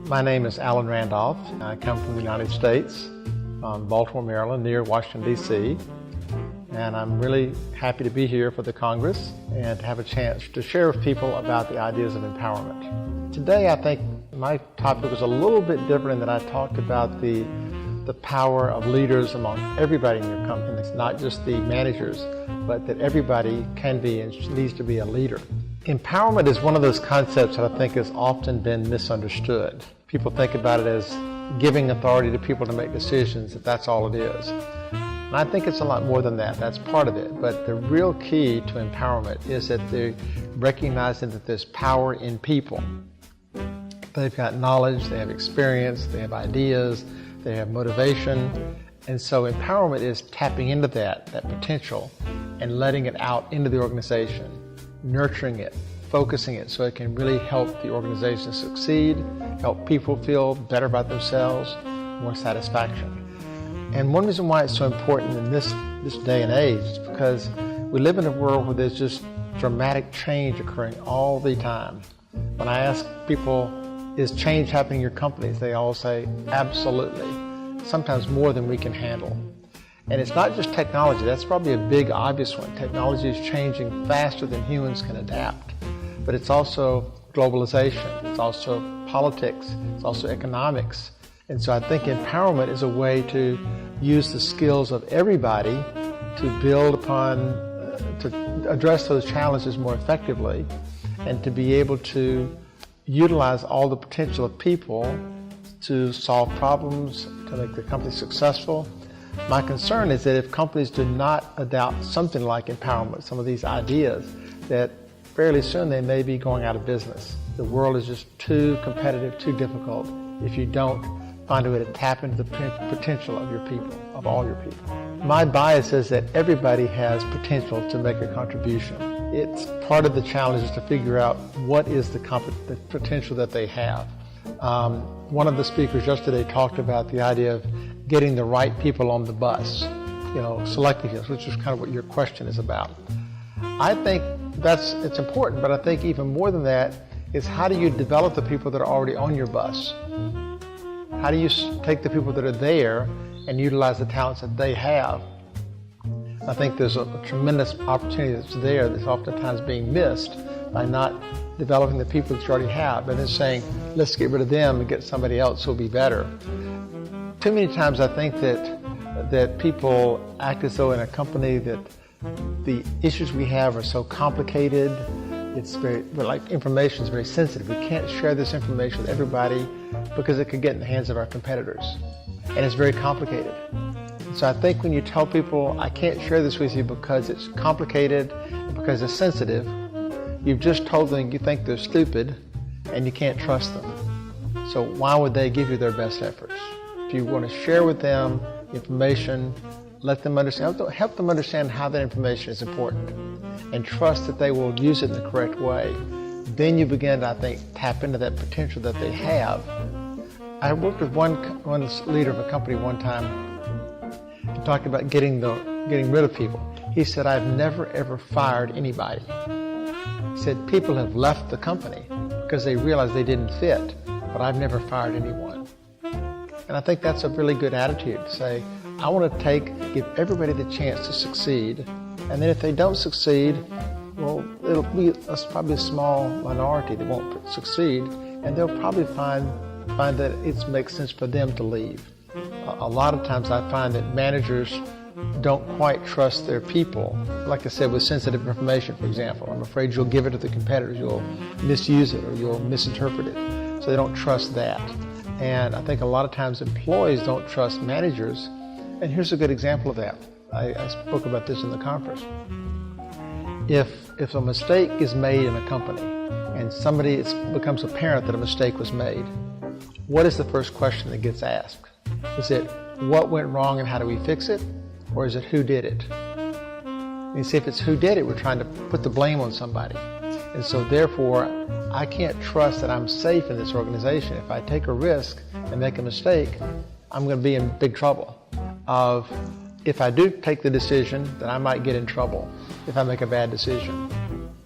My name is Alan Randolph. I come from the United States, Baltimore, Maryland, near Washington, D.C. And I'm really happy to be here for the Congress and to have a chance to share with people about the ideas of empowerment. Today, I think my topic was a little bit different in that I talked about the power of leaders among everybody in your company. It's not just the managers, but that everybody can be and needs to be a leader. Empowerment is one of those concepts that I think has often been misunderstood. People think about it as giving authority to people to make decisions, if that's all it is. And I think it's a lot more than that. That's part of it. But the real key to empowerment is that they're recognizing that there's power in people. They've got knowledge, they have experience, they have ideas, they have motivation. And so empowerment is tapping into that potential and letting it out into the organization, nurturing it, focusing it so it can really help the organization succeed, help people feel better about themselves, more satisfaction. And one reason why it's so important in this day and age is because we live in a world where there's just dramatic change occurring all the time. When I ask people, is change happening in your companies? They all say, absolutely. Sometimes more than we can handle. And it's not just technology. That's probably a big, obvious one. Technology is changing faster than humans can adapt. But it's also globalization. It's also politics. It's also economics. And so I think empowerment is a way to use the skills of everybody to build upon, to address those challenges more effectively, and to be able to utilize all the potential of people to solve problems, to make the company successful. My concern is that if companies do not adopt something like empowerment, some of these ideas, that fairly soon they may be going out of business. The world is just too competitive, too difficult if you don't find a way to tap into the potential of your people, of all your people. My bias is that everybody has potential to make a contribution. It's part of the challenge is to figure out what is the potential that they have. One of the speakers yesterday talked about the idea of getting the right people on the bus, selecting us, which is kind of what your question is about. I think it's important, but I think even more than that is how do you develop the people that are already on your bus? How do you take the people that are there and utilize the talents that they have? I think there's a tremendous opportunity that's there that's oftentimes being missed by not developing the people that you already have and then saying, let's get rid of them and get somebody else who'll be better. Too many times I think that people act as though in a company that the issues we have are so complicated. Information is very sensitive. We can't share this information with everybody because it could get in the hands of our competitors. And it's very complicated. So I think when you tell people, I can't share this with you because it's complicated, because it's sensitive, you've just told them you think they're stupid and you can't trust them. So why would they give you their best efforts? If you want to share with them information, let them understand, help them understand how that information is important and trust that they will use it in the correct way. Then you begin to, I think, tap into that potential that they have. I worked with one leader of a company one time. He talked about getting rid of people. He said, I've never ever fired anybody. He said, people have left the company because they realized they didn't fit, but I've never fired anyone. And I think that's a really good attitude to say, I want to give everybody the chance to succeed, and then if they don't succeed, well, it'll be probably a small minority that won't succeed, and they'll probably find that it makes sense for them to leave. A lot of times I find that managers don't quite trust their people. Like I said, with sensitive information, for example, I'm afraid you'll give it to the competitors, you'll misuse it, or you'll misinterpret it. So they don't trust that. And I think a lot of times employees don't trust managers. And here's a good example of that. I spoke about this in the conference. If a mistake is made in a company and it becomes apparent that a mistake was made, what is the first question that gets asked? Is it what went wrong and how do we fix it? Or is it who did it? You see, if it's who did it, we're trying to put the blame on somebody. And so therefore, I can't trust that I'm safe in this organization. If I take a risk and make a mistake, I'm going to be in big trouble. If I do take the decision, then I might get in trouble if I make a bad decision.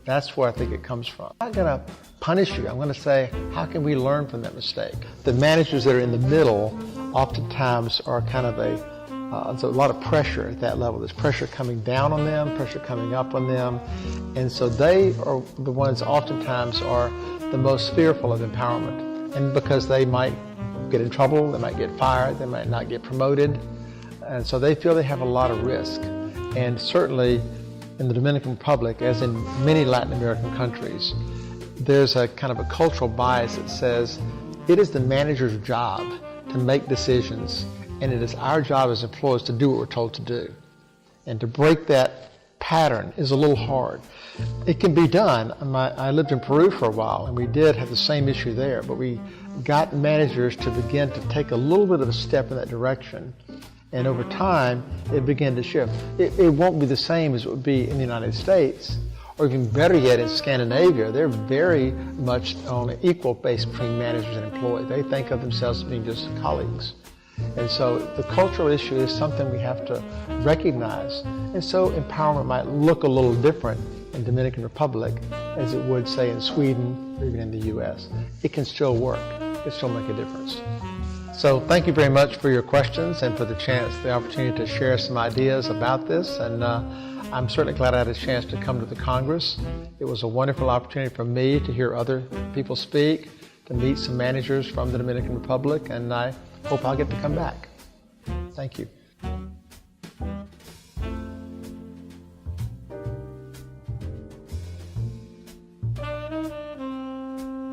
That's where I think it comes from. I'm not going to punish you. I'm going to say, how can we learn from that mistake? The managers that are in the middle oftentimes are kind of there's a lot of pressure at that level. There's pressure coming down on them, pressure coming up on them. And so they are the ones oftentimes are the most fearful of empowerment. And because they might get in trouble, they might get fired, they might not get promoted. And so they feel they have a lot of risk. And certainly in the Dominican Republic, as in many Latin American countries, there's a kind of a cultural bias that says it is the manager's job to make decisions, and it is our job as employees to do what we're told to do. And to break that pattern is a little hard. It can be done. I lived in Peru for a while, and we did have the same issue there, but we got managers to begin to take a little bit of a step in that direction. And over time, it began to shift. It won't be the same as it would be in the United States, or even better yet, in Scandinavia. They're very much on an equal base between managers and employees. They think of themselves as being just colleagues. And so the cultural issue is something we have to recognize. And so empowerment might look a little different in Dominican Republic as it would, say, in Sweden or even in the US. It can still work. It can still make a difference. So thank you very much for your questions and for the opportunity to share some ideas about this. And I'm certainly glad I had a chance to come to the Congress. It was a wonderful opportunity for me to hear other people speak, to meet some managers from the Dominican Republic, and I hope I'll get to come back. Thank you.